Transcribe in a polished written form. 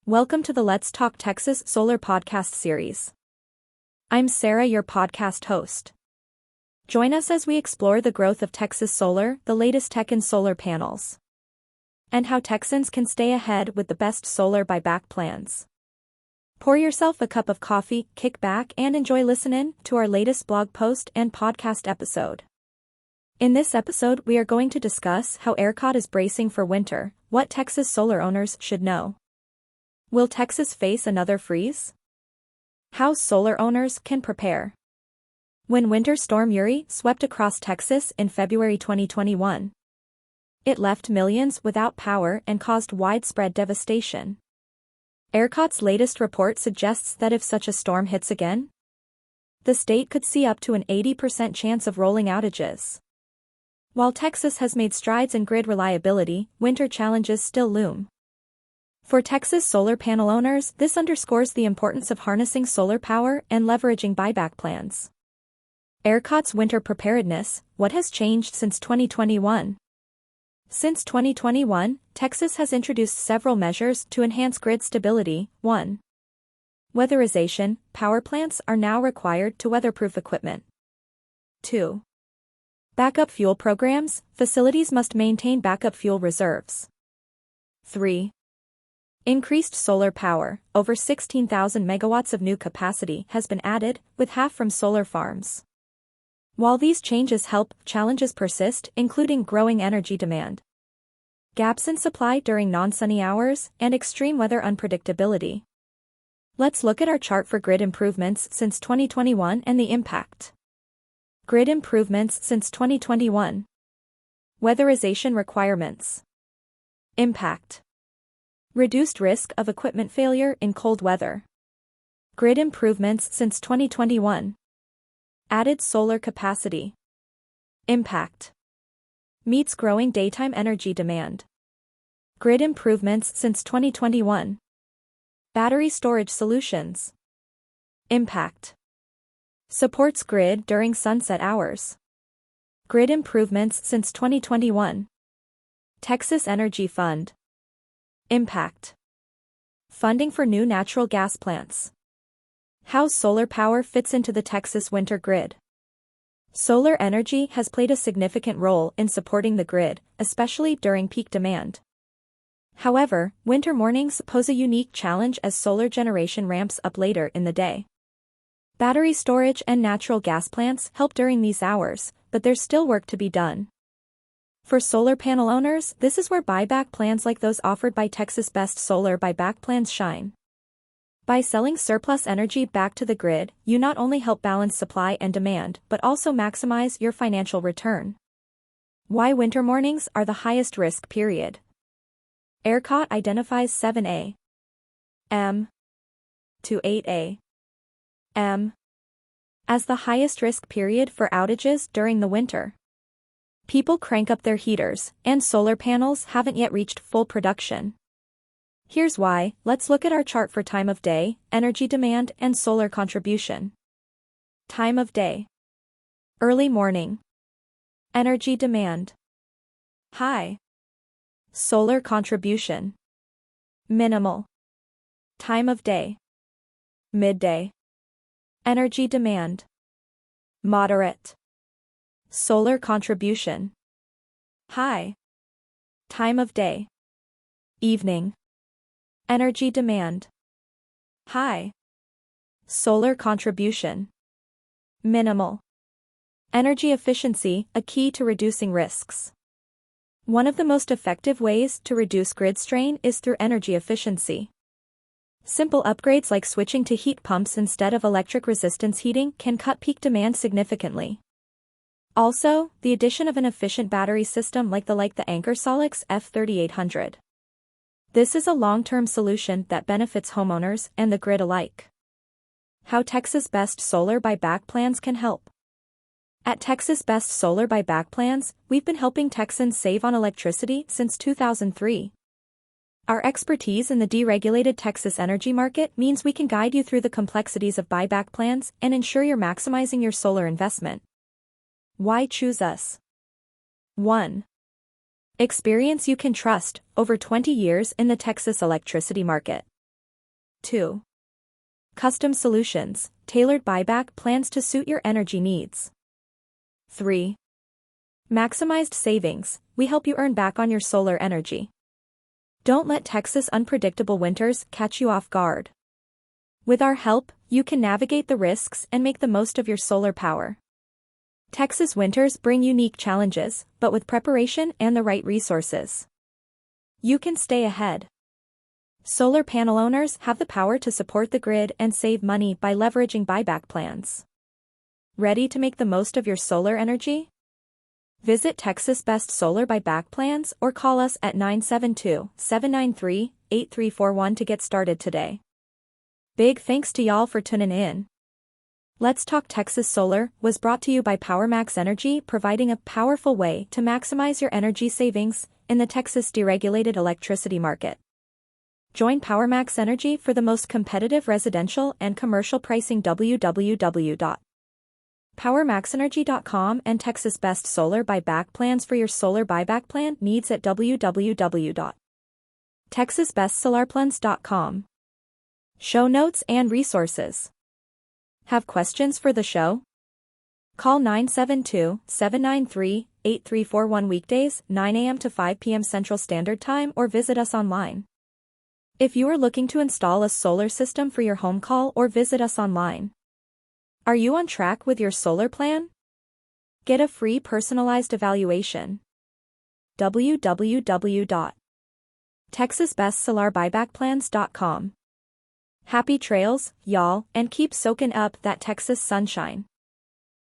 Welcome to the Let's Talk Texas Solar podcast series. I'm Sarah, your podcast host. Join us as we explore the growth of Texas solar, the latest tech in solar panels, and how Texans can stay ahead with the best solar buyback plans. Pour yourself a cup of coffee, kick back, and enjoy listening to our latest blog post and podcast episode. In this episode, we are going to discuss how ERCOT is bracing for winter, what Texas solar owners should know. Will Texas face another freeze? How solar owners can prepare. When Winter Storm Uri swept across Texas in February 2021, it left millions without power and caused widespread devastation. ERCOT's latest report suggests that if such a storm hits again, the state could see up to an 80% chance of rolling outages. While Texas has made strides in grid reliability, winter challenges still loom. For Texas solar panel owners, this underscores the importance of harnessing solar power and leveraging buyback plans. ERCOT's winter preparedness: what has changed since 2021? Since 2021, Texas has introduced several measures to enhance grid stability. 1. Weatherization: power plants are now required to weatherproof equipment. 2. Backup fuel programs: facilities must maintain backup fuel reserves. 3. Increased solar power: over 16,000 megawatts of new capacity has been added, with half from solar farms. While these changes help, challenges persist, including growing energy demand, gaps in supply during non-sunny hours, and extreme weather unpredictability. Let's look at our chart for grid improvements since 2021 and the impact. Grid improvements since 2021. Weatherization requirements. Impact: reduced risk of equipment failure in cold weather. Grid improvements since 2021. Added solar capacity. Impact: meets growing daytime energy demand. Grid improvements since 2021. Battery storage solutions. Impact: supports grid during sunset hours. Grid improvements since 2021. Texas Energy Fund. Impact: funding for new natural gas plants. How solar power fits into the Texas winter grid. Solar energy has played a significant role in supporting the grid, especially during peak demand. However, winter mornings pose a unique challenge as solar generation ramps up later in the day. Battery storage and natural gas plants help during these hours, but there's still work to be done. For solar panel owners, this is where buyback plans like those offered by Texas Best Solar Buyback Plans shine. By selling surplus energy back to the grid, you not only help balance supply and demand, but also maximize your financial return. Why winter mornings are the highest risk period. ERCOT identifies 7 a.m. to 8 a.m. as the highest risk period for outages during the winter. People crank up their heaters, and solar panels haven't yet reached full production. Here's why. Let's look at our chart for time of day, energy demand, and solar contribution. Time of day. Early morning. Energy demand: high. Solar contribution: minimal. Time of day. Midday. Energy demand: moderate. Solar contribution: high. Time of day. Evening. Energy demand: high. Solar contribution: minimal. Energy efficiency: a key to reducing risks. One of the most effective ways to reduce grid strain is through energy efficiency. Simple upgrades like switching to heat pumps instead of electric resistance heating can cut peak demand significantly. Also, the addition of an efficient battery system like the Anchor Solix F3800. This is a long-term solution that benefits homeowners and the grid alike. How Texas Best Solar Buyback Plans can help. At Texas Best Solar Buyback Plans, we've been helping Texans save on electricity since 2003. Our expertise in the deregulated Texas energy market means we can guide you through the complexities of buyback plans and ensure you're maximizing your solar investment. Why choose us? 1. Experience you can trust: over 20 years in the Texas electricity market. 2. Custom solutions, tailored buyback plans to suit your energy needs. 3. Maximized savings, we help you earn back on your solar energy. Don't let Texas' unpredictable winters catch you off guard. With our help, you can navigate the risks and make the most of your solar power. Texas winters bring unique challenges, but with preparation and the right resources, you can stay ahead. Solar panel owners have the power to support the grid and save money by leveraging buyback plans. Ready to make the most of your solar energy? Visit Texas Best Solar Buyback Plans or call us at 972-793-8341 to get started today. Big thanks to y'all for tuning in. Let's Talk Texas Solar was brought to you by PowerMax Energy, providing a powerful way to maximize your energy savings in the Texas deregulated electricity market. Join PowerMax Energy for the most competitive residential and commercial pricing. www.powermaxenergy.com and Texas Best Solar Buyback Plans for your solar buyback plan needs at www.texasbestsolarplans.com. Show notes and resources. Have questions for the show? Call 972-793-8341 weekdays, 9 a.m. to 5 p.m. Central Standard Time, or visit us online. If you are looking to install a solar system for your home, call or visit us online. Are you on track with your solar plan? Get a free personalized evaluation. www.texasbestsolarbuybackplans.com. Happy trails, y'all, and keep soaking up that Texas sunshine.